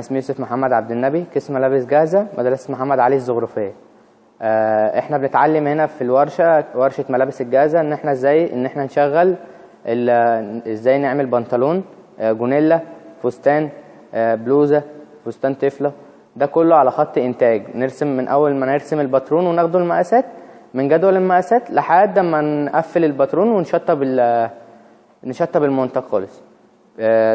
اسمي يوسف محمد عبد النبي، قسم ملابس جاهزة، مدرسة محمد علي الزخرفية. احنا بنتعلم هنا في الورشة، ورشة ملابس الجاهزة، ان احنا ازاي نشغل ازاي نعمل بنطلون، جونيلا، فستان، بلوزة، فستان طفلة، ده كله على خط انتاج. نرسم من اول ما نرسم الباترون وناخده المقاسات من جدول المقاسات لحد ما نقفل الباترون نشطب المنتج خالص.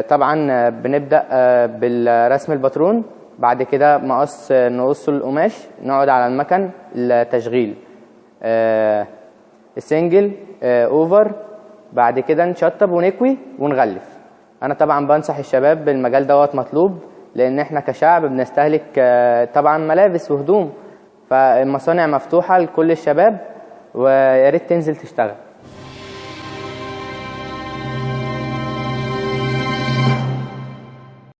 طبعا بنبدأ بالرسم الباترون، بعد كده نقص القماش، نقعد على المكن التشغيل، السنجل، اوفر، بعد كده نشطب ونكوي ونغلف. انا طبعا بنصح الشباب بالمجال دوت مطلوب، لان احنا كشعب بنستهلك طبعا ملابس وهدوم، فالمصانع مفتوحة لكل الشباب، وياريت تنزل تشتغل.